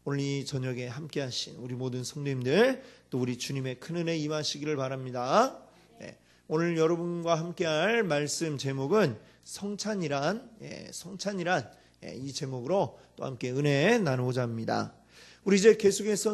오늘 이 저녁에 함께 하신 우리 모든 성도님들, 또 우리 주님의 큰 은혜 임하시기를 바랍니다. 오늘 여러분과 함께 할 말씀 제목은 성찬이란 이 제목으로 또 함께 은혜 나누고자 합니다. 우리 이제 계속해서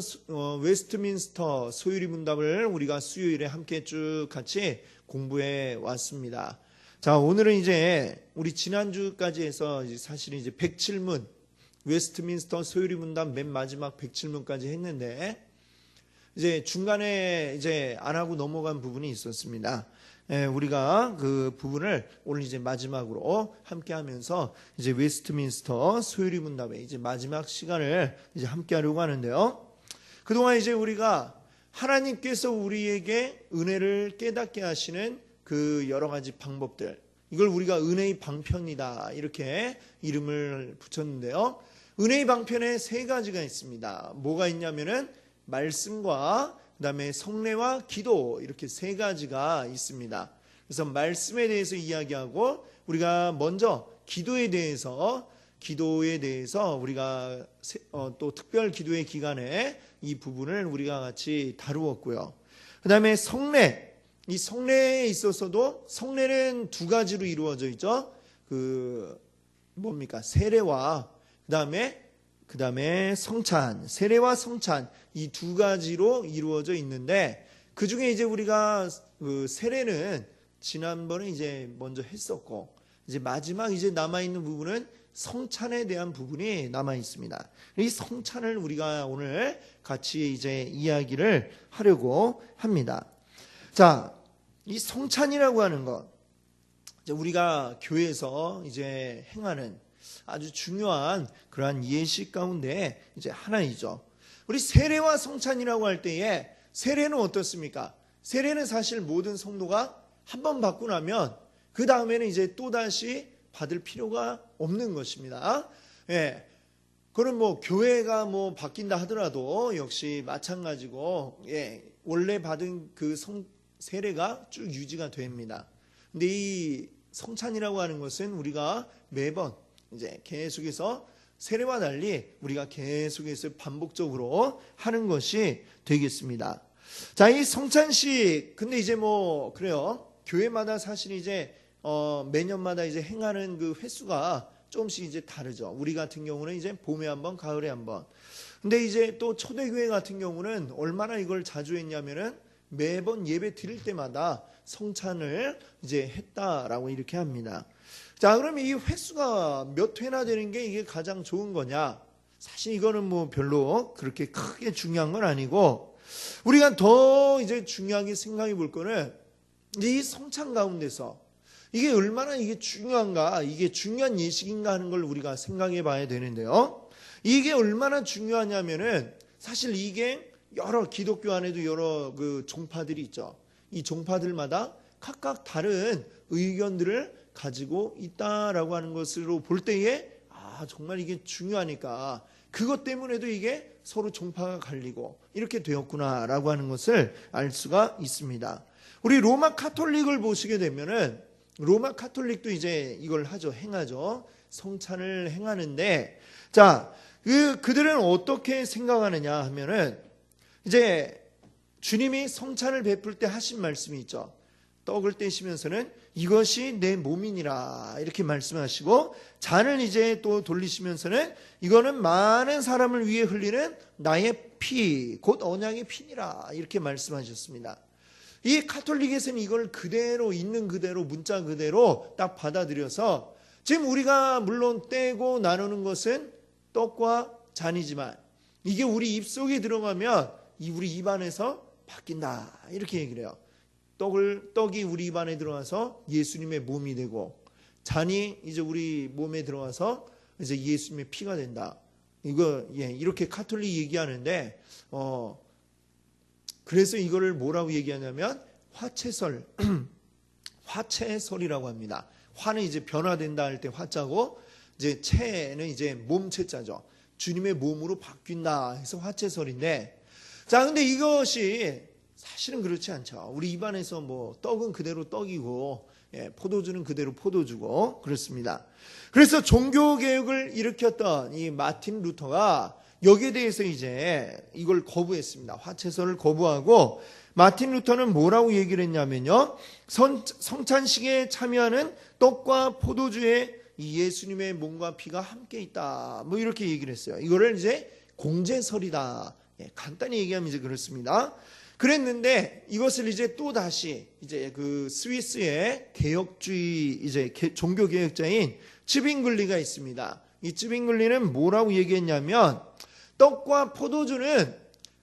웨스트민스터 소유리 문답을 우리가 수요일에 함께 쭉 같이 공부해 왔습니다. 자, 오늘은 이제 우리 지난주까지 해서 사실은 이제 107문, 웨스트민스터 소유리 문답 맨 마지막 107문까지 했는데, 이제 중간에 이제 안 하고 넘어간 부분이 있었습니다. 우리가 그 부분을 오늘 이제 마지막으로 함께 하면서 이제 웨스트민스터 소유리 문답의 이제 마지막 시간을 이제 함께 하려고 하는데요. 그동안 이제 우리가 하나님께서 우리에게 은혜를 깨닫게 하시는 그 여러 가지 방법들, 이걸 우리가 은혜의 방편이다 이렇게 이름을 붙였는데요. 은혜의 방편에 세 가지가 있습니다. 뭐가 있냐면은 말씀과 그다음에 성례와 기도, 이렇게 세 가지가 있습니다. 그래서 말씀에 대해서 이야기하고, 우리가 먼저 기도에 대해서 우리가 또 특별 기도의 기간에 이 부분을 우리가 같이 다루었고요. 그다음에 성례, 이 성례에 있어서도 성례는 두 가지로 이루어져 있죠. 세례와 그다음에 성찬, 세례와 성찬, 이 두 가지로 이루어져 있는데, 그 중에 이제 우리가 그 세례는 지난번에 이제 먼저 했었고, 이제 마지막 이제 남아 있는 부분은 성찬에 대한 부분이 남아 있습니다. 이 성찬을 우리가 오늘 같이 이제 이야기를 하려고 합니다. 자, 이 성찬이라고 하는 것, 이제 우리가 교회에서 이제 행하는 아주 중요한 그러한 예식 가운데 이제 하나이죠. 우리 세례와 성찬이라고 할 때에, 세례는 어떻습니까? 세례는 사실 모든 성도가 한 번 받고 나면 그 다음에는 이제 또 다시 받을 필요가 없는 것입니다. 그럼 교회가 바뀐다 하더라도 역시 마찬가지고, 원래 받은 그 세례가 쭉 유지가 됩니다. 근데 이 성찬이라고 하는 것은 우리가 매번 이제 계속해서 세례와 달리 우리가 계속해서 반복적으로 하는 것이 되겠습니다. 자, 이 성찬식, 근데 이제 그래요. 교회마다 사실 이제 매년마다 이제 행하는 그 횟수가 조금씩 이제 다르죠. 우리 같은 경우는 이제 봄에 한 번, 가을에 한 번. 근데 이제 또 초대교회 같은 경우는 얼마나 이걸 자주 했냐면은 매번 예배 드릴 때마다 성찬을 이제 했다라고 이렇게 합니다. 자, 그러면 이 횟수가 몇 회나 되는 게 이게 가장 좋은 거냐? 사실 이거는 별로 그렇게 크게 중요한 건 아니고, 우리가 더 이제 중요하게 생각해 볼 거는 이제 이 성찬 가운데서 이게 얼마나 이게 중요한가, 이게 중요한 예식인가 하는 걸 우리가 생각해 봐야 되는데요. 이게 얼마나 중요하냐면은 사실 이게 여러 기독교 안에도 여러 그 종파들이 있죠. 이 종파들마다 각각 다른 의견들을 가지고 있다라고 하는 것으로 볼 때에, 정말 이게 중요하니까 그것 때문에도 이게 서로 종파가 갈리고 이렇게 되었구나라고 하는 것을 알 수가 있습니다. 우리 로마 카톨릭을 보시게 되면은, 로마 카톨릭도 이제 이걸 행하죠. 성찬을 행하는데, 자, 그들은 어떻게 생각하느냐 하면은, 이제 주님이 성찬을 베풀 때 하신 말씀이 있죠. 떡을 떼시면서는 이것이 내 몸이니라 이렇게 말씀하시고, 잔을 이제 또 돌리시면서는 이거는 많은 사람을 위해 흘리는 나의 피, 곧 언약의 피니라 이렇게 말씀하셨습니다. 이 카톨릭에서는 이걸 그대로 있는 그대로 문자 그대로 딱 받아들여서, 지금 우리가 물론 떼고 나누는 것은 떡과 잔이지만 이게 우리 입속에 들어가면 우리 입안에서 바뀐다 이렇게 얘기를 해요. 떡이 우리 입안에 들어가서 예수님의 몸이 되고, 잔이 이제 우리 몸에 들어가서 이제 예수님의 피가 된다. 이렇게 카톨릭 얘기하는데, 그래서 이거를 뭐라고 얘기하냐면 화채설, 화채설이라고 합니다. 화는 이제 변화된다 할 때 화자고, 이제 채는 이제 몸채자죠. 주님의 몸으로 바뀐다 해서 화채설인데, 자, 근데 이것이 사실은 그렇지 않죠. 우리 입안에서 떡은 그대로 떡이고, 포도주는 그대로 포도주고 그렇습니다. 그래서 종교개혁을 일으켰던 이 마틴 루터가 여기에 대해서 이제 이걸 거부했습니다. 화채설을 거부하고 마틴 루터는 뭐라고 얘기를 했냐면요. 성찬식에 참여하는 떡과 포도주에 이 예수님의 몸과 피가 함께 있다. 뭐 이렇게 얘기를 했어요. 이거를 이제 공제설이다. 간단히 얘기하면 이제 그렇습니다. 그랬는데 이것을 이제 또 다시 이제 그 스위스의 개혁주의 이제 종교 개혁자인 츠빙글리가 있습니다. 이 츠빙글리는 뭐라고 얘기했냐면 떡과 포도주는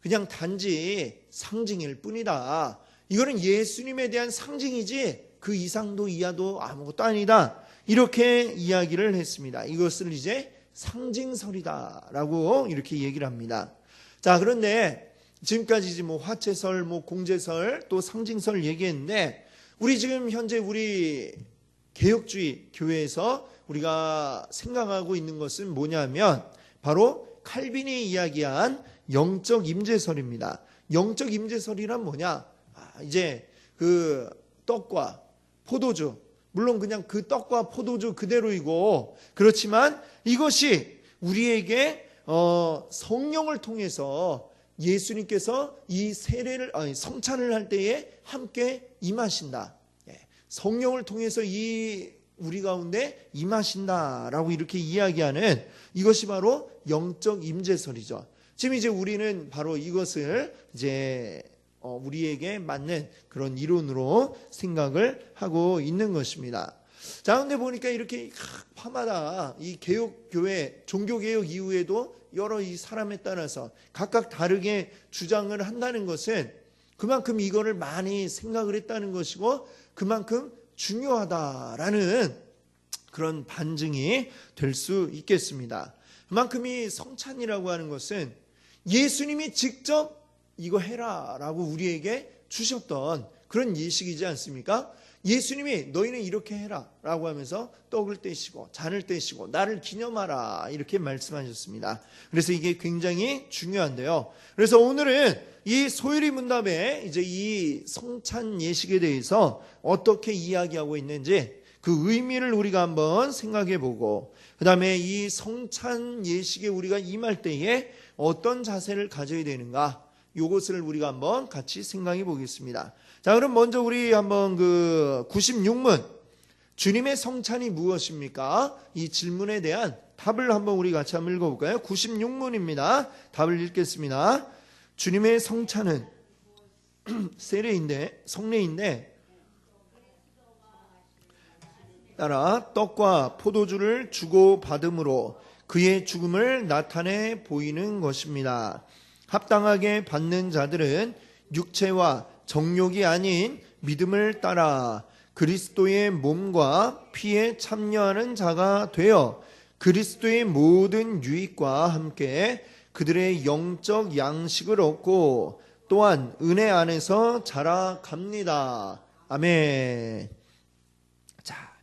그냥 단지 상징일 뿐이다. 이거는 예수님에 대한 상징이지 그 이상도 이하도 아무것도 아니다. 이렇게 이야기를 했습니다. 이것을 이제 상징설이다라고 이렇게 얘기를 합니다. 자, 그런데 지금까지 이제 뭐 화채설, 뭐 공제설, 또 상징설 얘기했는데 우리 지금 현재 우리 개혁주의 교회에서 우리가 생각하고 있는 것은 뭐냐면 바로 칼빈이 이야기한 영적 임재설입니다. 영적 임재설이란 뭐냐? 이제 그 떡과 포도주, 물론 그냥 그 떡과 포도주 그대로이고 그렇지만 이것이 우리에게 성령을 통해서 예수님께서 이 세례를 성찬을 할 때에 함께 임하신다. 성령을 통해서 우리 가운데 임하신다라고 이렇게 이야기하는 이것이 바로 영적 임재설이죠. 지금 이제 우리는 바로 이것을 이제 우리에게 맞는 그런 이론으로 생각을 하고 있는 것입니다. 자, 근데 보니까 이렇게 파마다 이 개혁교회, 종교개혁 이후에도 여러 이 사람에 따라서 각각 다르게 주장을 한다는 것은 그만큼 이거를 많이 생각을 했다는 것이고 그만큼 중요하다라는 그런 반증이 될 수 있겠습니다. 그만큼 이 성찬이라고 하는 것은 예수님이 직접 이거 해라라고 우리에게 주셨던 그런 예식이지 않습니까? 예수님이 너희는 이렇게 해라라고 하면서 떡을 떼시고 잔을 떼시고 나를 기념하라 이렇게 말씀하셨습니다. 그래서 이게 굉장히 중요한데요. 그래서 오늘은 이 소율이 문답에 이제 이 성찬 예식에 대해서 어떻게 이야기하고 있는지 그 의미를 우리가 한번 생각해 보고 그 다음에 이 성찬 예식에 우리가 임할 때에 어떤 자세를 가져야 되는가 이것을 우리가 한번 같이 생각해 보겠습니다. 자, 그럼 먼저 우리 한번 그 96문 주님의 성찬이 무엇입니까? 이 질문에 대한 답을 한번 우리 같이 한번 읽어볼까요? 96문입니다. 답을 읽겠습니다. 주님의 성찬은 성례인데 따라 떡과 포도주를 주고 받음으로 그의 죽음을 나타내 보이는 것입니다. 합당하게 받는 자들은 육체와 정욕이 아닌 믿음을 따라 그리스도의 몸과 피에 참여하는 자가 되어 그리스도의 모든 유익과 함께 그들의 영적 양식을 얻고 또한 은혜 안에서 자라갑니다. 아멘. 자,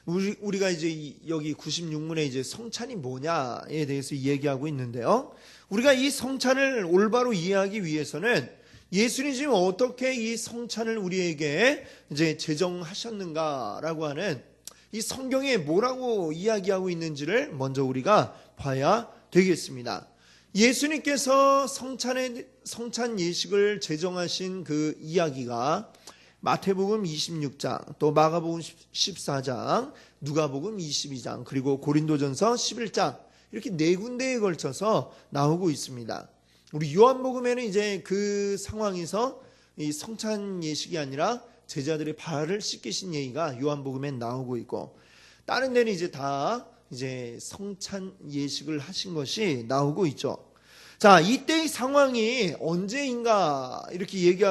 우리가 이제 여기 96문에 이제 성찬이 뭐냐에 대해서 얘기하고 있는데요. 우리가 이 성찬을 올바로 이해하기 위해서는 예수님이 지금 어떻게 이 성찬을 우리에게 이제 제정하셨는가라고 하는 이 성경에 뭐라고 이야기하고 있는지를 먼저 우리가 봐야 되겠습니다. 예수님께서 성찬 예식을 제정하신 그 이야기가 마태복음 26장, 또 마가복음 14장, 누가복음 22장, 그리고 고린도전서 11장 이렇게 네 군데에 걸쳐서 나오고 있습니다. 우리 요한복음에는 이제 그 상황에서 이 성찬 예식이 아니라 제자들의 발을 씻기신 얘기가 요한복음에 나오고 있고 다른 데는 이제 다 이제 성찬 예식을 하신 것이 나오고 있죠. 자, 이때의 상황이 언제인가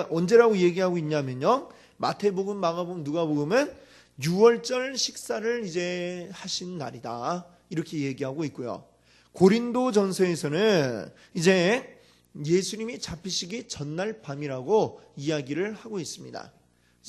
언제라고 얘기하고 있냐면요. 마태복음, 마가복음, 누가복음은 6월절 식사를 이제 하신 날이다. 이렇게 얘기하고 있고요. 고린도전서에서는 이제 예수님이 잡히시기 전날 밤이라고 이야기를 하고 있습니다.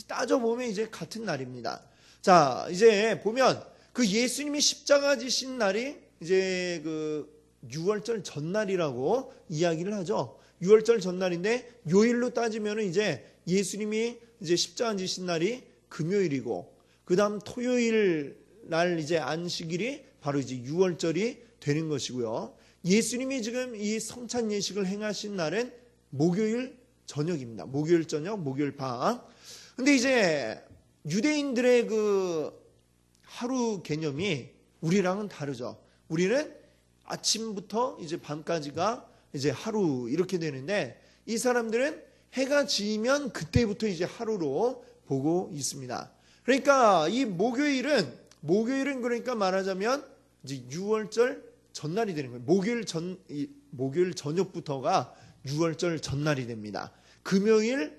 따져보면 이제 같은 날입니다. 자, 이제 보면 그 예수님이 십자가 지신 날이 이제 그 6월절 전날이라고 이야기를 하죠. 6월절 전날인데 요일로 따지면 이제 예수님이 이제 십자가 지신 날이 금요일이고 그 다음 토요일 날 이제 안식일이 바로 이제 6월절이 되는 것이고요. 예수님이 지금 이 성찬 예식을 행하신 날은 목요일 저녁입니다. 목요일 저녁, 목요일 밤. 근데 이제 유대인들의 그 하루 개념이 우리랑은 다르죠. 우리는 아침부터 이제 밤까지가 이제 하루 이렇게 되는데, 이 사람들은 해가 지면 그때부터 이제 하루로 보고 있습니다. 그러니까 이 목요일은 그러니까 말하자면 이제 유월절 전날이 되는 거예요. 목요일 저녁부터가 유월절 전날이 됩니다. 금요일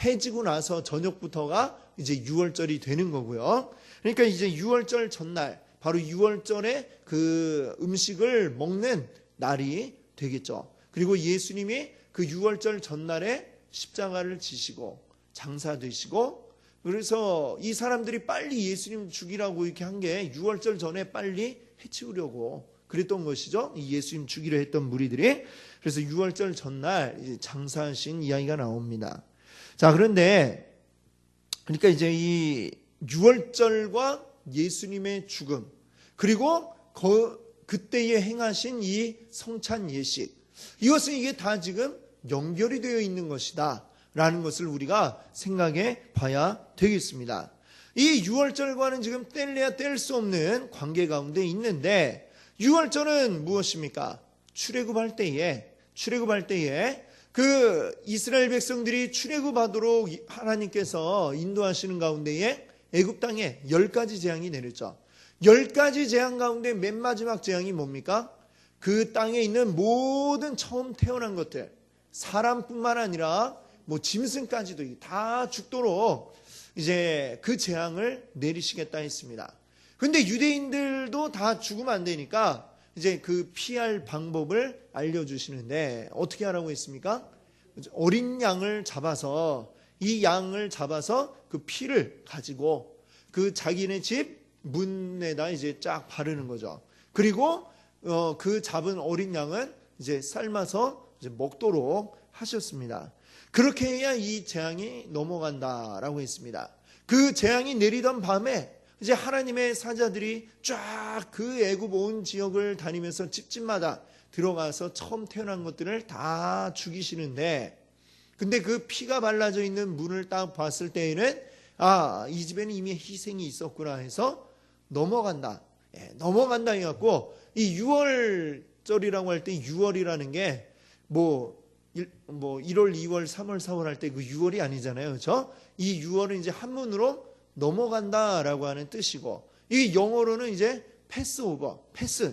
해지고 나서 저녁부터가 이제 유월절이 되는 거고요. 그러니까 이제 유월절 전날, 바로 유월절에 그 음식을 먹는 날이 되겠죠. 그리고 예수님이 그 유월절 전날에 십자가를 지시고 장사되시고, 그래서 이 사람들이 빨리 예수님 죽이라고 이렇게 한 게 유월절 전에 빨리 해치우려고 그랬던 것이죠. 예수님 죽이려 했던 무리들이. 그래서 유월절 전날 장사하신 이야기가 나옵니다. 자, 그런데 그러니까 이제 이 유월절과 예수님의 죽음, 그리고 그때에 행하신 이 성찬 예식, 이것은 이게 다 지금 연결이 되어 있는 것이다 라는 것을 우리가 생각해 봐야 되겠습니다. 이 유월절과는 지금 뗄래야 뗄 수 없는 관계 가운데 있는데, 유월절은 무엇입니까? 출애굽할 때에 그 이스라엘 백성들이 출애굽하도록 하나님께서 인도하시는 가운데에 애굽 땅에 10가지 재앙이 내렸죠. 10가지 재앙 가운데 맨 마지막 재앙이 뭡니까? 그 땅에 있는 모든 처음 태어난 것들, 사람뿐만 아니라 뭐 짐승까지도 다 죽도록 이제 그 재앙을 내리시겠다 했습니다. 근데 유대인들도 다 죽으면 안 되니까 이제 그 피할 방법을 알려주시는데, 어떻게 하라고 했습니까? 어린 양을 잡아서, 이 양을 잡아서 그 피를 가지고 그 자기네 집 문에다 이제 쫙 바르는 거죠. 그리고 그 잡은 어린 양은 이제 삶아서 이제 먹도록 하셨습니다. 그렇게 해야 이 재앙이 넘어간다라고 했습니다. 그 재앙이 내리던 밤에 이제 하나님의 사자들이 쫙 그 애굽 온 지역을 다니면서 집집마다 들어가서 처음 태어난 것들을 다 죽이시는데, 근데 그 피가 발라져 있는 문을 딱 봤을 때에는 이 집에는 이미 희생이 있었구나 해서 넘어간다 해갖고, 이 유월절이라고 할 때 유월이라는 게 뭐 1월, 2월, 3월, 4월 할 때 그 유월이 아니잖아요. 그렇죠? 이 유월은 이제 한문으로 넘어간다라고 하는 뜻이고, 이 영어로는 이제 패스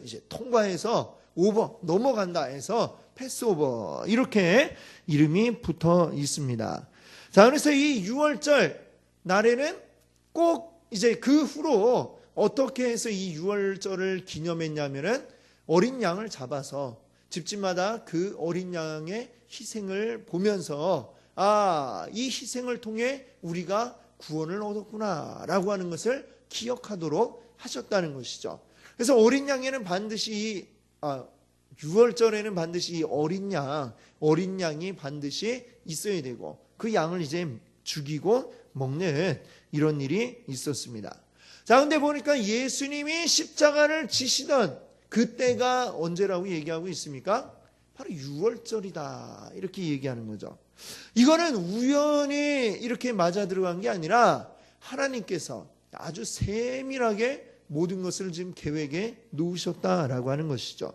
이제 통과해서 오버 넘어간다 해서 패스오버 이렇게 이름이 붙어 있습니다. 자, 그래서 이 유월절 날에는 꼭 이제 그 후로 어떻게 해서 이 유월절을 기념했냐면은 어린 양을 잡아서 집집마다 그 어린 양의 희생을 보면서 이 희생을 통해 우리가 구원을 얻었구나라고 하는 것을 기억하도록 하셨다는 것이죠. 그래서 어린 양에는 반드시 유월절에는 반드시 어린 양이 반드시 있어야 되고, 그 양을 이제 죽이고 먹는 이런 일이 있었습니다. 자, 근데 보니까 예수님이 십자가를 지시던 그때가 언제라고 얘기하고 있습니까? 바로 유월절이다 이렇게 얘기하는 거죠. 이거는 우연히 이렇게 맞아 들어간 게 아니라 하나님께서 아주 세밀하게 모든 것을 지금 계획에 놓으셨다라고 하는 것이죠.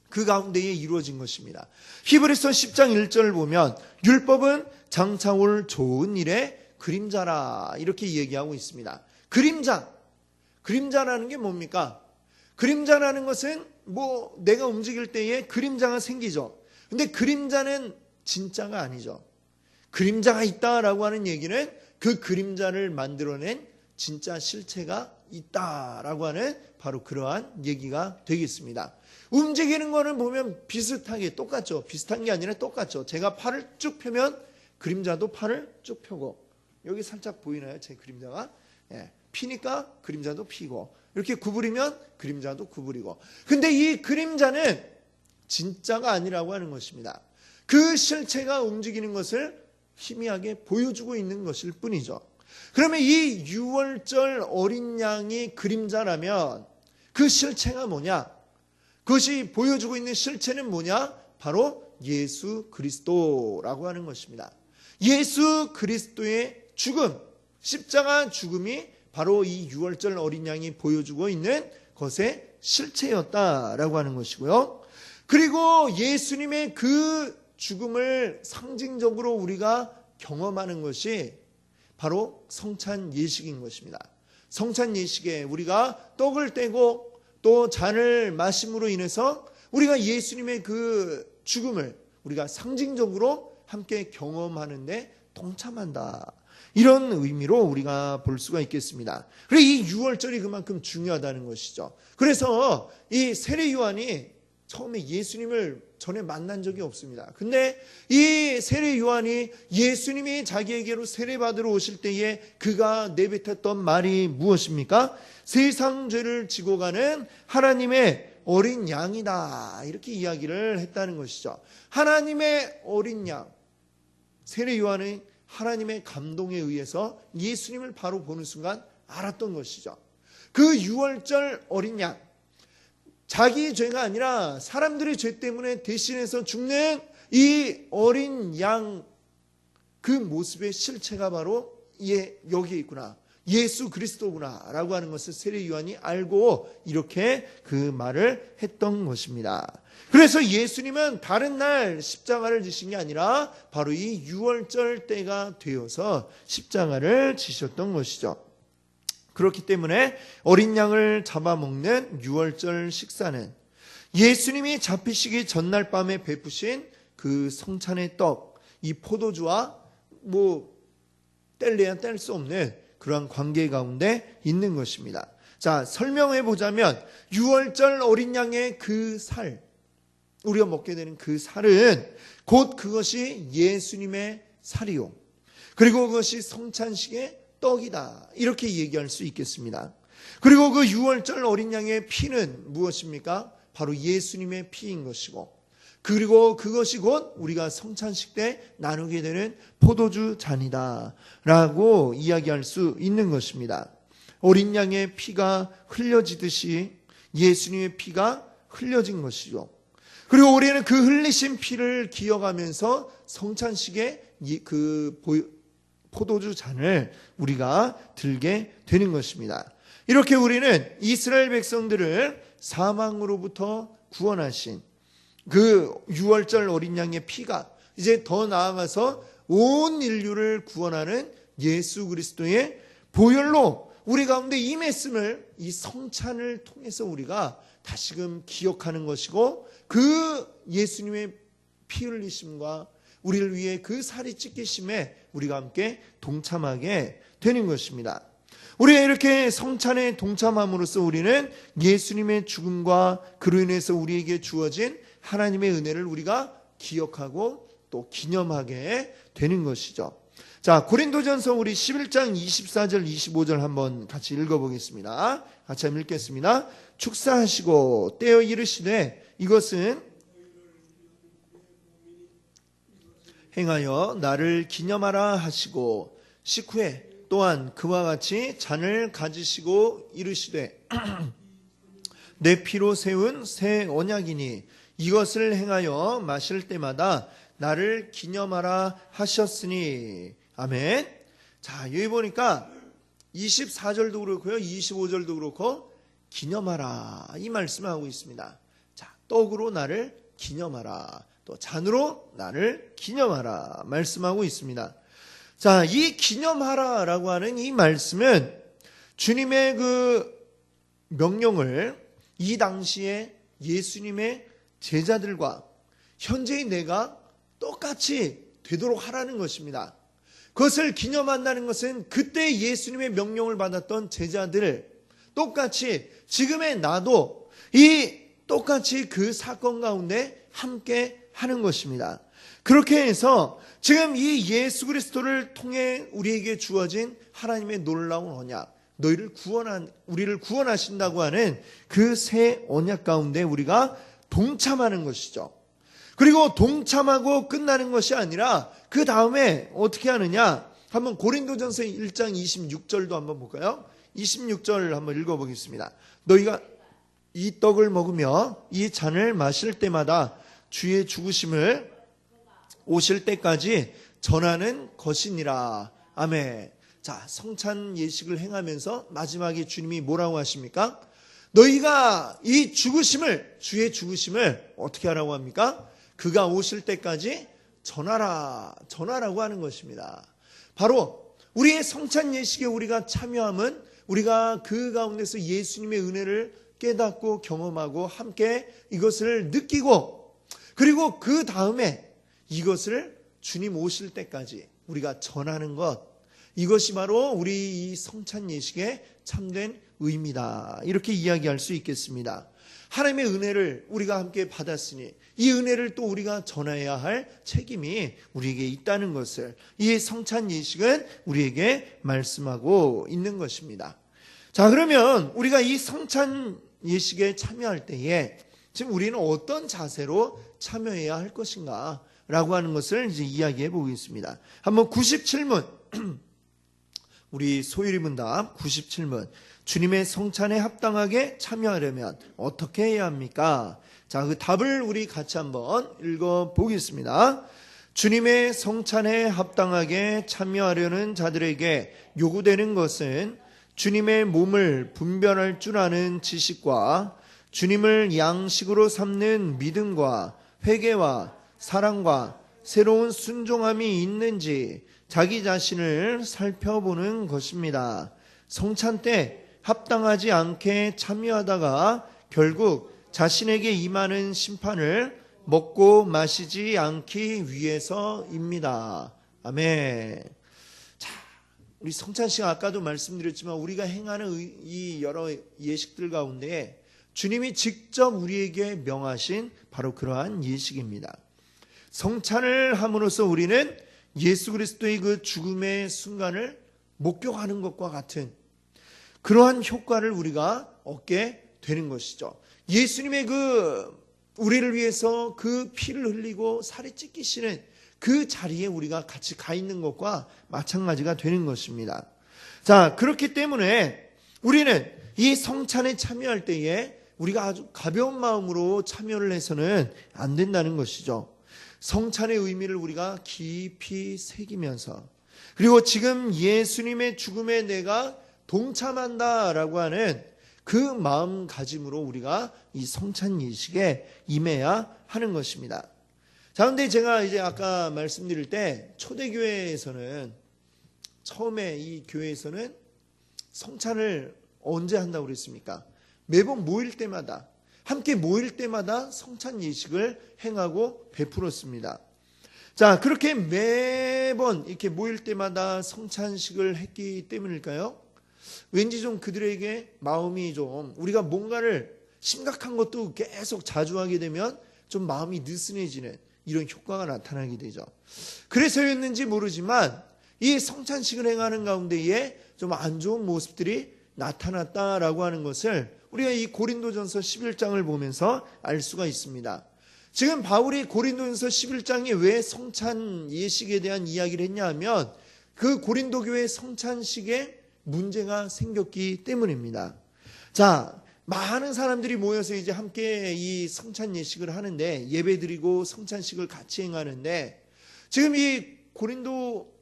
그 가운데에 이루어진 것입니다. 히브리서 10장 1절을 보면 율법은 장차 올 좋은 일의 그림자라 이렇게 얘기하고 있습니다. 그림자라는 게 뭡니까? 그림자라는 것은 뭐 내가 움직일 때에 그림자가 생기죠. 근데 그림자는 진짜가 아니죠. 그림자가 있다라고 하는 얘기는 그 그림자를 만들어낸 진짜 실체가 있다라고 하는 바로 그러한 얘기가 되겠습니다. 움직이는 거는 보면 비슷하게 똑같죠. 비슷한 게 아니라 똑같죠. 제가 팔을 쭉 펴면 그림자도 팔을 쭉 펴고, 여기 살짝 보이나요? 제 그림자가? 피니까 그림자도 피고, 이렇게 구부리면 그림자도 구부리고. 근데 이 그림자는 진짜가 아니라고 하는 것입니다. 그 실체가 움직이는 것을 희미하게 보여주고 있는 것일 뿐이죠. 그러면 이 유월절 어린 양이 그림자라면 그 실체가 뭐냐? 그것이 보여주고 있는 실체는 뭐냐? 바로 예수 그리스도라고 하는 것입니다. 예수 그리스도의 죽음, 십자가 죽음이 바로 이 유월절 어린 양이 보여주고 있는 것의 실체였다라고 하는 것이고요. 그리고 예수님의 그 죽음을 상징적으로 우리가 경험하는 것이 바로 성찬 예식인 것입니다. 성찬 예식에 우리가 떡을 떼고 또 잔을 마심으로 인해서 우리가 예수님의 그 죽음을 우리가 상징적으로 함께 경험하는데 동참한다. 이런 의미로 우리가 볼 수가 있겠습니다. 그래서 이 유월절이 그만큼 중요하다는 것이죠. 그래서 이 세례 요한이 처음에 예수님을 전에 만난 적이 없습니다. 근데 이 세례 요한이 예수님이 자기에게로 세례받으러 오실 때에 그가 내뱉었던 말이 무엇입니까? 세상 죄를 지고 가는 하나님의 어린 양이다. 이렇게 이야기를 했다는 것이죠. 하나님의 어린 양. 세례 요한은 하나님의 감동에 의해서 예수님을 바로 보는 순간 알았던 것이죠. 그 유월절 어린 양, 자기 죄가 아니라 사람들의 죄 때문에 대신해서 죽는 이 어린 양, 그 모습의 실체가 바로 여기에 있구나, 예수 그리스도구나 라고 하는 것을 세례 요한이 알고 이렇게 그 말을 했던 것입니다. 그래서 예수님은 다른 날 십자가를 지신 게 아니라 바로 이 유월절 때가 되어서 십자가를 지셨던 것이죠. 그렇기 때문에 어린 양을 잡아먹는 유월절 식사는 예수님이 잡히시기 전날 밤에 베푸신 그 성찬의 떡, 이 포도주와 뗄래야 뗄 수 없는 그러한 관계 가운데 있는 것입니다. 자, 설명해 보자면 유월절 어린 양의 그 살, 우리가 먹게 되는 그 살은 곧 그것이 예수님의 살이요, 그리고 그것이 성찬식의 떡이다, 이렇게 얘기할 수 있겠습니다. 그리고 그 유월절 어린 양의 피는 무엇입니까? 바로 예수님의 피인 것이고, 그리고 그것이 곧 우리가 성찬식 때 나누게 되는 포도주 잔이다 라고 이야기할 수 있는 것입니다. 어린 양의 피가 흘려지듯이 예수님의 피가 흘려진 것이죠. 그리고 우리는 그 흘리신 피를 기억하면서 성찬식에 그 포도주 잔을 우리가 들게 되는 것입니다. 이렇게 우리는 이스라엘 백성들을 사망으로부터 구원하신 그 유월절 어린 양의 피가 이제 더 나아가서 온 인류를 구원하는 예수 그리스도의 보혈로 우리 가운데 임했음을 이 성찬을 통해서 우리가 다시금 기억하는 것이고, 그 예수님의 피 흘리심과 우리를 위해 그 살이 찢기심에 우리가 함께 동참하게 되는 것입니다. 우리가 이렇게 성찬에 동참함으로써 우리는 예수님의 죽음과 그로 인해서 우리에게 주어진 하나님의 은혜를 우리가 기억하고 또 기념하게 되는 것이죠. 자, 고린도전서 우리 11장 24절 25절 한번 같이 읽어보겠습니다. 같이 한번 읽겠습니다. 축사하시고 떼어 이르시되 이것은 행하여 나를 기념하라 하시고, 식후에 또한 그와 같이 잔을 가지시고 이르시되 내 피로 세운 새 언약이니 이것을 행하여 마실 때마다 나를 기념하라 하셨으니. 아멘. 자, 여기 보니까 24절도 그렇고요, 25절도 그렇고 기념하라 이 말씀을 하고 있습니다. 자, 떡으로 나를 기념하라, 또 잔으로 나를 기념하라 말씀하고 있습니다. 자, 이 기념하라라고 하는 이 말씀은 주님의 그 명령을 이 당시에 예수님의 제자들과 현재의 내가 똑같이 되도록 하라는 것입니다. 그것을 기념한다는 것은 그때 예수님의 명령을 받았던 제자들 똑같이 지금의 나도 이 똑같이 그 사건 가운데 함께 하는 것입니다. 그렇게 해서 지금 이 예수 그리스도를 통해 우리에게 주어진 하나님의 놀라운 언약, 우리를 구원하신다고 하는 그 새 언약 가운데 우리가 동참하는 것이죠. 그리고 동참하고 끝나는 것이 아니라 그 다음에 어떻게 하느냐? 한번 고린도전서 1장 26절도 한번 볼까요? 26절 한번 읽어보겠습니다. 너희가 이 떡을 먹으며 이 잔을 마실 때마다 주의 죽으심을 오실 때까지 전하는 것이니라. 아멘. 자, 성찬 예식을 행하면서 마지막에 주님이 뭐라고 하십니까? 너희가 이 죽으심을, 주의 죽으심을 어떻게 하라고 합니까? 그가 오실 때까지 전하라고 하는 것입니다. 바로 우리의 성찬 예식에 우리가 참여함은 우리가 그 가운데서 예수님의 은혜를 깨닫고 경험하고 함께 이것을 느끼고, 그리고 그 다음에 이것을 주님 오실 때까지 우리가 전하는 것, 이것이 바로 우리 이 성찬 예식의 참된 의미다, 이렇게 이야기할 수 있겠습니다. 하나님의 은혜를 우리가 함께 받았으니 이 은혜를 또 우리가 전해야 할 책임이 우리에게 있다는 것을 이 성찬 예식은 우리에게 말씀하고 있는 것입니다. 자, 그러면 우리가 이 성찬 예식에 참여할 때에 지금 우리는 어떤 자세로 참여해야 할 것인가 라고 하는 것을 이제 이야기해 보겠습니다. 한번 97문 우리 소율이 문답 97문 주님의 성찬에 합당하게 참여하려면 어떻게 해야 합니까? 자, 그 답을 우리 같이 한번 읽어보겠습니다. 주님의 성찬에 합당하게 참여하려는 자들에게 요구되는 것은 주님의 몸을 분별할 줄 아는 지식과 주님을 양식으로 삼는 믿음과 회개와 사랑과 새로운 순종함이 있는지 자기 자신을 살펴보는 것입니다. 성찬 때 합당하지 않게 참여하다가 결국 자신에게 임하는 심판을 먹고 마시지 않기 위해서입니다. 아멘. 자, 우리 성찬식 아까도 말씀드렸지만 우리가 행하는 이 여러 예식들 가운데 주님이 직접 우리에게 명하신 바로 그러한 예식입니다. 성찬을 함으로써 우리는 예수 그리스도의 그 죽음의 순간을 목격하는 것과 같은 그러한 효과를 우리가 얻게 되는 것이죠. 예수님의 우리를 위해서 그 피를 흘리고 살이 찢기시는 그 자리에 우리가 같이 가 있는 것과 마찬가지가 되는 것입니다. 자, 그렇기 때문에 우리는 이 성찬에 참여할 때에 우리가 아주 가벼운 마음으로 참여를 해서는 안 된다는 것이죠. 성찬의 의미를 우리가 깊이 새기면서, 그리고 지금 예수님의 죽음에 내가 동참한다라고 하는 그 마음가짐으로 우리가 이 성찬 예식에 임해야 하는 것입니다. 자, 근데 제가 이제 아까 말씀드릴 때 초대교회에서는 처음에 이 교회에서는 성찬을 언제 한다고 그랬습니까? 매번 모일 때마다, 함께 모일 때마다 성찬 예식을 행하고 베풀었습니다. 자, 그렇게 매번 이렇게 모일 때마다 성찬식을 했기 때문일까요? 왠지 좀 그들에게 마음이 좀, 우리가 뭔가를 심각한 것도 계속 자주 하게 되면 좀 마음이 느슨해지는 이런 효과가 나타나게 되죠. 그래서였는지 모르지만 이 성찬식을 행하는 가운데에 좀 안 좋은 모습들이 나타났다라고 하는 것을 우리가 이 고린도전서 11장을 보면서 알 수가 있습니다. 지금 바울이 고린도전서 11장에 왜 성찬 예식에 대한 이야기를 했냐 하면 그 고린도 교회 성찬식에 문제가 생겼기 때문입니다. 자, 많은 사람들이 모여서 이제 함께 이 성찬 예식을 하는데, 예배드리고 성찬식을 같이 행하는데, 지금 이 고린도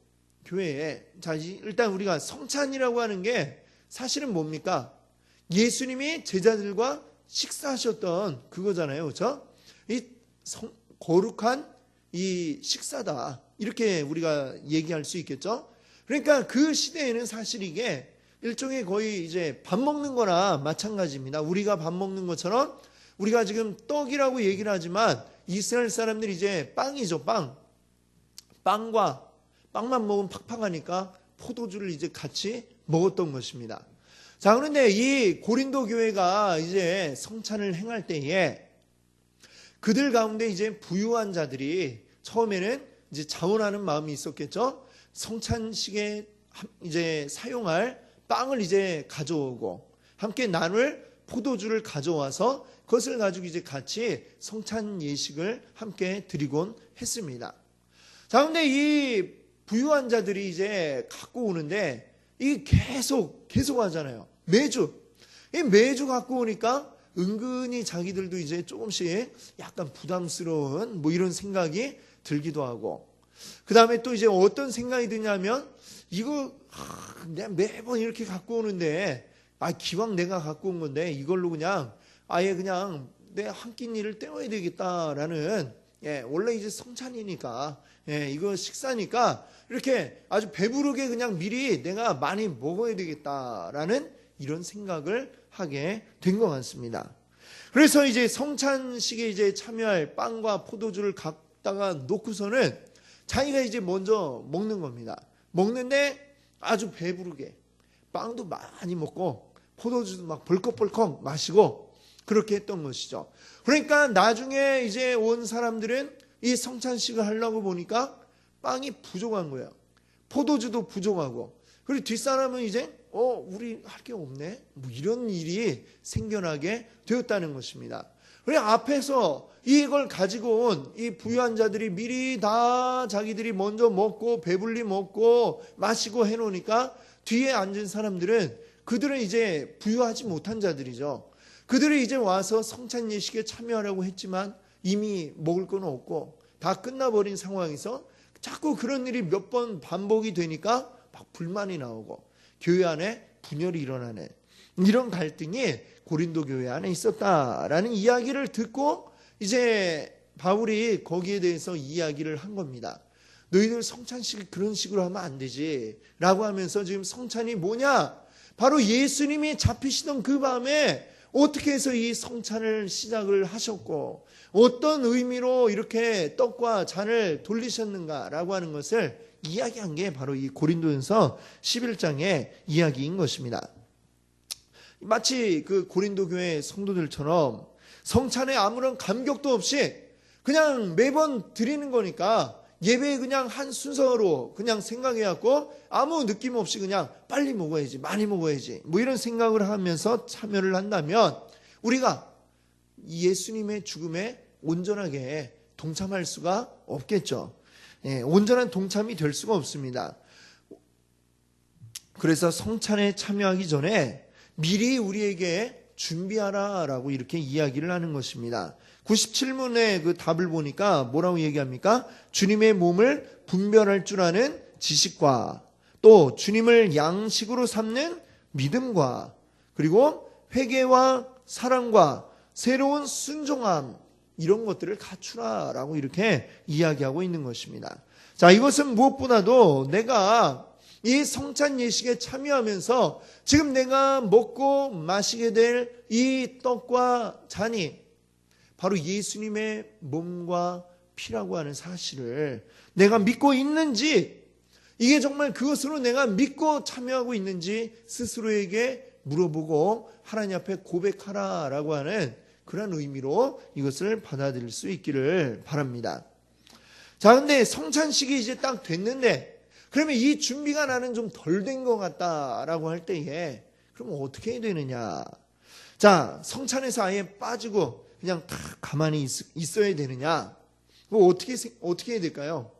교회에, 자, 일단 우리가 성찬이라고 하는 게 사실은 뭡니까? 예수님이 제자들과 식사하셨던 그거잖아요. 그렇죠? 이 거룩한 이 식사다, 이렇게 우리가 얘기할 수 있겠죠? 그러니까 그 시대에는 사실 이게 일종의 거의 이제 밥 먹는 거나 마찬가지입니다. 우리가 밥 먹는 것처럼 우리가 지금 떡이라고 얘기를 하지만 이스라엘 사람들이 이제 빵이죠, 빵. 빵만 먹으면 팍팍하니까 포도주를 이제 같이 먹었던 것입니다. 자, 그런데 이 고린도 교회가 이제 성찬을 행할 때에 그들 가운데 이제 부유한 자들이 처음에는 이제 자원하는 마음이 있었겠죠. 성찬식에 이제 사용할 빵을 이제 가져오고 함께 나눌 포도주를 가져와서 그것을 가지고 이제 같이 성찬 예식을 함께 드리곤 했습니다. 자, 근데 이 부유한 자들이 이제 갖고 오는데 이 계속 하잖아요. 매주 갖고 오니까 은근히 자기들도 이제 조금씩 약간 부담스러운 뭐 이런 생각이 들기도 하고, 그 다음에 또 이제 어떤 생각이 드냐면, 이거 내가 매번 이렇게 갖고 오는데, 기왕 내가 갖고 온 건데 이걸로 그냥 아예 그냥 내 한 끼니를 때워야 되겠다라는, 원래 이제 성찬이니까, 이거 식사니까 이렇게 아주 배부르게 그냥 미리 내가 많이 먹어야 되겠다라는 이런 생각을 하게 된 것 같습니다. 그래서 이제 성찬식에 이제 참여할 빵과 포도주를 갖다가 놓고서는 자기가 이제 먼저 먹는 겁니다. 먹는데 아주 배부르게 빵도 많이 먹고 포도주도 막 벌컥벌컥 마시고 그렇게 했던 것이죠. 그러니까 나중에 이제 온 사람들은 이 성찬식을 하려고 보니까 빵이 부족한 거예요. 포도주도 부족하고. 그리고 뒷사람은 이제 우리 할 게 없네, 뭐 이런 일이 생겨나게 되었다는 것입니다. 그래 앞에서 이걸 가지고 온 이 부유한 자들이 미리 다 자기들이 먼저 먹고 배불리 먹고 마시고 해놓으니까 뒤에 앉은 사람들은, 그들은 이제 부유하지 못한 자들이죠. 그들이 이제 와서 성찬 예식에 참여하려고 했지만 이미 먹을 건 없고 다 끝나버린 상황에서 자꾸 그런 일이 몇 번 반복이 되니까 막 불만이 나오고 교회 안에 분열이 일어나는 이런 갈등이 고린도 교회 안에 있었다라는 이야기를 듣고 이제 바울이 거기에 대해서 이야기를 한 겁니다. 너희들 성찬식을 그런 식으로 하면 안 되지 라고 하면서, 지금 성찬이 뭐냐, 바로 예수님이 잡히시던 그 밤에 어떻게 해서 이 성찬을 시작을 하셨고 어떤 의미로 이렇게 떡과 잔을 돌리셨는가라고 하는 것을 이야기한 게 바로 이 고린도전서 11장의 이야기인 것입니다. 마치 그 고린도 교회 성도들처럼 성찬에 아무런 감격도 없이 그냥 매번 드리는 거니까 예배에 그냥 한 순서로 그냥 생각해갖고 아무 느낌 없이 그냥 빨리 먹어야지, 많이 먹어야지, 뭐 이런 생각을 하면서 참여를 한다면 우리가 예수님의 죽음에 온전하게 동참할 수가 없겠죠. 온전한 동참이 될 수가 없습니다. 그래서 성찬에 참여하기 전에 미리 우리에게 준비하라라고 이렇게 이야기를 하는 것입니다. 97문의 그 답을 보니까 뭐라고 얘기합니까? 주님의 몸을 분별할 줄 아는 지식과 또 주님을 양식으로 삼는 믿음과 그리고 회개와 사랑과 새로운 순종함, 이런 것들을 갖추라라고 이렇게 이야기하고 있는 것입니다. 자, 이것은 무엇보다도 내가 이 성찬 예식에 참여하면서 지금 내가 먹고 마시게 될 이 떡과 잔이 바로 예수님의 몸과 피라고 하는 사실을 내가 믿고 있는지, 이게 정말 그것으로 내가 믿고 참여하고 있는지 스스로에게 물어보고 하나님 앞에 고백하라라고 하는 그런 의미로 이것을 받아들일 수 있기를 바랍니다. 자, 근데 성찬식이 이제 딱 됐는데 그러면 이 준비가 나는 좀 덜 된 것 같다라고 할 때에 그러면 어떻게 해야 되느냐? 자, 성찬에서 아예 빠지고 그냥 다 가만히 있어야 되느냐? 그거 어떻게 해야 될까요?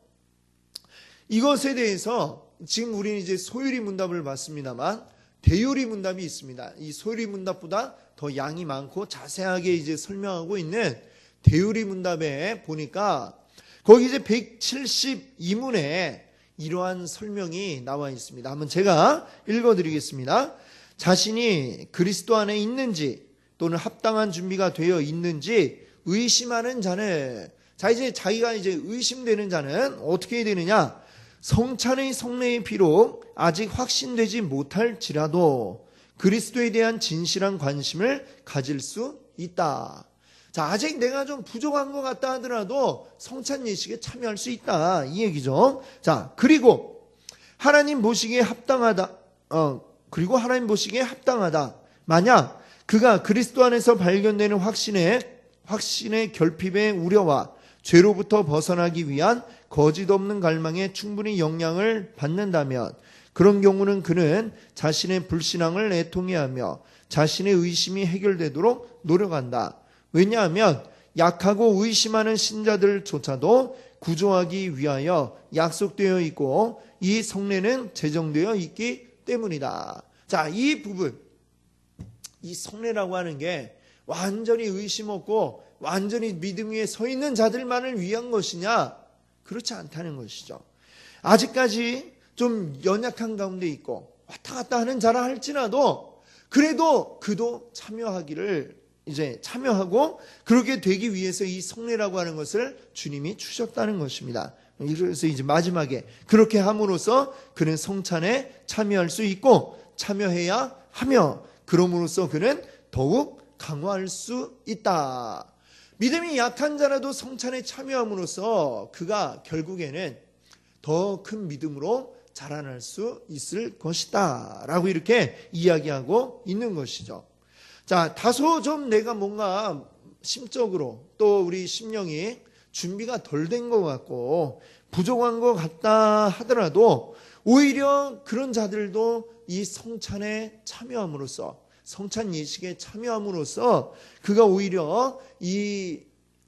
이것에 대해서 지금 우리는 이제 소유리 문답을 봤습니다만 대요리 문답이 있습니다. 이 소유리 문답보다 더 양이 많고 자세하게 이제 설명하고 있는 대요리 문답에 보니까 거기 이제 172문에 이러한 설명이 나와 있습니다. 한번 제가 읽어드리겠습니다. 자신이 그리스도 안에 있는지 또는 합당한 준비가 되어 있는지 의심하는 자는, 자, 이제 자기가 이제 의심되는 자는 어떻게 해야 되느냐? 성찬의 성례의 피로 아직 확신되지 못할지라도 그리스도에 대한 진실한 관심을 가질 수 있다. 자, 아직 내가 좀 부족한 것 같다 하더라도 성찬 예식에 참여할 수 있다, 이 얘기죠. 자, 그리고 하나님 보시기에 합당하다. 하나님 보시기에 합당하다. 만약 그가 그리스도 안에서 발견되는 확신의 결핍의 우려와 죄로부터 벗어나기 위한 거짓 없는 갈망에 충분히 영향을 받는다면 그런 경우는 그는 자신의 불신앙을 애통해하며 자신의 의심이 해결되도록 노력한다. 왜냐하면 약하고 의심하는 신자들조차도 구조하기 위하여 약속되어 있고 이 성례는 제정되어 있기 때문이다. 자, 이 부분, 이 성례라고 하는 게 완전히 의심 없고 완전히 믿음 위에 서 있는 자들만을 위한 것이냐? 그렇지 않다는 것이죠. 아직까지 좀 연약한 가운데 있고 왔다 갔다 하는 자라 할지라도 그래도 그도 참여하고 그렇게 되기 위해서 이 성례라고 하는 것을 주님이 주셨다는 것입니다. 그래서 이제 마지막에 그렇게 함으로써 그는 성찬에 참여할 수 있고 참여해야 하며 그럼으로써 그는 더욱 강화할 수 있다. 믿음이 약한 자라도 성찬에 참여함으로써 그가 결국에는 더 큰 믿음으로 자라날 수 있을 것이다 라고 이렇게 이야기하고 있는 것이죠. 자, 다소 좀 내가 뭔가 심적으로 또 우리 심령이 준비가 덜 된 것 같고 부족한 것 같다 하더라도 오히려 그런 자들도 이 성찬에 참여함으로써 성찬 예식에 참여함으로써 그가 오히려 이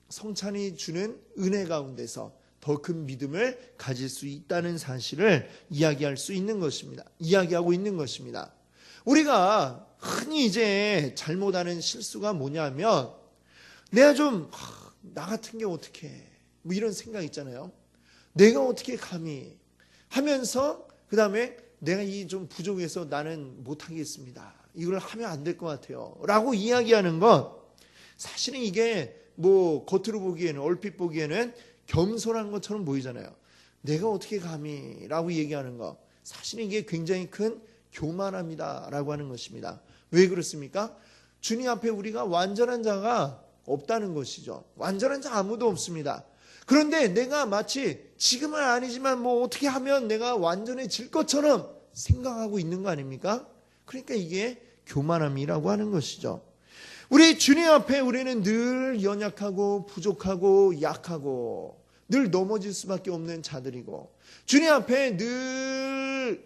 성찬이 주는 은혜 가운데서 더 큰 믿음을 가질 수 있다는 사실을 이야기하고 있는 것입니다. 우리가 흔히 이제 잘못하는 실수가 뭐냐면 내가 좀 나 같은 게 어떻게 뭐 이런 생각 있잖아요. 내가 어떻게 감히 하면서 그 다음에 내가 이 좀 부족해서 나는 못하겠습니다. 이걸 하면 안 될 것 같아요. 라고 이야기하는 건 사실은 이게 뭐 겉으로 보기에는 얼핏 보기에는 겸손한 것처럼 보이잖아요. 내가 어떻게 감히 라고 얘기하는 거 사실은 이게 굉장히 큰 교만함이다 라고 하는 것입니다. 왜 그렇습니까? 주님 앞에 우리가 완전한 자가 없다는 것이죠. 완전한 자 아무도 없습니다. 그런데 내가 마치 지금은 아니지만 뭐 어떻게 하면 내가 완전해질 것처럼 생각하고 있는 거 아닙니까? 그러니까 이게 교만함이라고 하는 것이죠. 우리 주님 앞에 우리는 늘 연약하고 부족하고 약하고 늘 넘어질 수밖에 없는 자들이고 주님 앞에 늘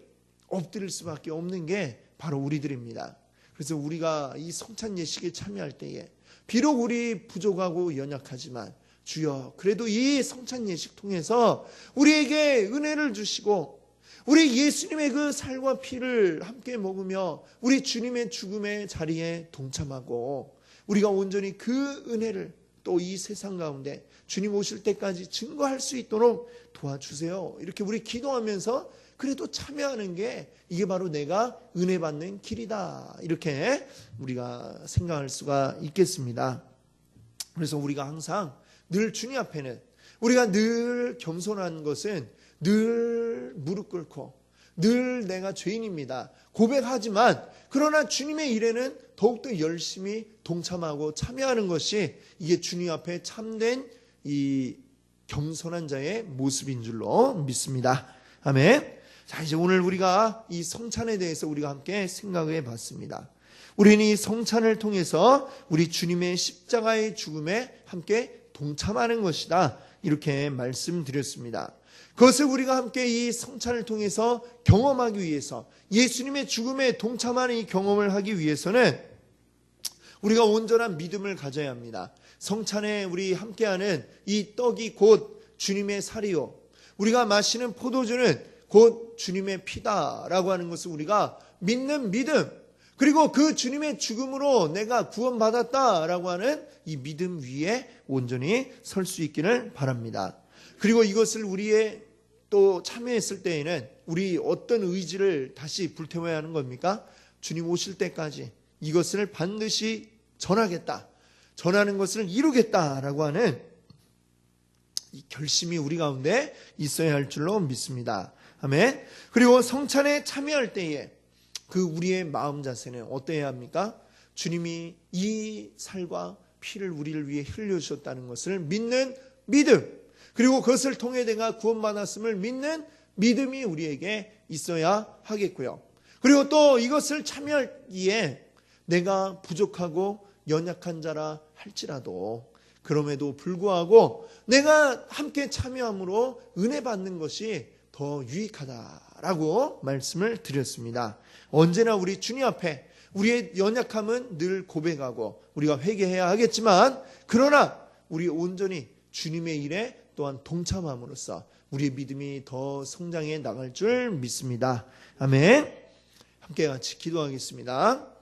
엎드릴 수밖에 없는 게 바로 우리들입니다. 그래서 우리가 이 성찬 예식에 참여할 때에 비록 우리 부족하고 연약하지만 주여 그래도 이 성찬 예식 통해서 우리에게 은혜를 주시고 우리 예수님의 그 살과 피를 함께 먹으며 우리 주님의 죽음의 자리에 동참하고 우리가 온전히 그 은혜를 또 이 세상 가운데 주님 오실 때까지 증거할 수 있도록 도와주세요. 이렇게 우리 기도하면서 그래도 참여하는 게 이게 바로 내가 은혜 받는 길이다. 이렇게 우리가 생각할 수가 있겠습니다. 그래서 우리가 항상 늘 주님 앞에는 우리가 늘 겸손한 것은 늘 무릎 꿇고 늘 내가 죄인입니다. 고백하지만 그러나 주님의 일에는 더욱더 열심히 동참하고 참여하는 것이 이게 주님 앞에 참된 이 겸손한 자의 모습인 줄로 믿습니다. 아멘. 자, 이제 오늘 우리가 이 성찬에 대해서 우리가 함께 생각해 봤습니다. 우리는 이 성찬을 통해서 우리 주님의 십자가의 죽음에 함께 동참하는 것이다. 이렇게 말씀드렸습니다. 그것을 우리가 함께 이 성찬을 통해서 경험하기 위해서 예수님의 죽음에 동참하는 이 경험을 하기 위해서는 우리가 온전한 믿음을 가져야 합니다. 성찬에 우리 함께하는 이 떡이 곧 주님의 살이요 우리가 마시는 포도주는 곧 주님의 피다라고 하는 것을 우리가 믿는 믿음 그리고 그 주님의 죽음으로 내가 구원받았다라고 하는 이 믿음 위에 온전히 설 수 있기를 바랍니다. 그리고 이것을 우리의 또 참여했을 때에는 우리 어떤 의지를 다시 불태워야 하는 겁니까? 주님 오실 때까지 이것을 반드시 전하겠다. 전하는 것을 이루겠다라고 하는 이 결심이 우리 가운데 있어야 할 줄로 믿습니다. 아멘. 그리고 성찬에 참여할 때에 그 우리의 마음 자세는 어때야 합니까? 주님이 이 살과 피를 우리를 위해 흘려주셨다는 것을 믿는 믿음 그리고 그것을 통해 내가 구원받았음을 믿는 믿음이 우리에게 있어야 하겠고요. 그리고 또 이것을 참여하기에 내가 부족하고 연약한 자라 할지라도 그럼에도 불구하고 내가 함께 참여함으로 은혜 받는 것이 더 유익하다라고 말씀을 드렸습니다. 언제나 우리 주님 앞에 우리의 연약함은 늘 고백하고 우리가 회개해야 하겠지만 그러나 우리 온전히 주님의 일에 또한 동참함으로써 우리의 믿음이 더 성장해 나갈 줄 믿습니다. 아멘. 함께 같이 기도하겠습니다.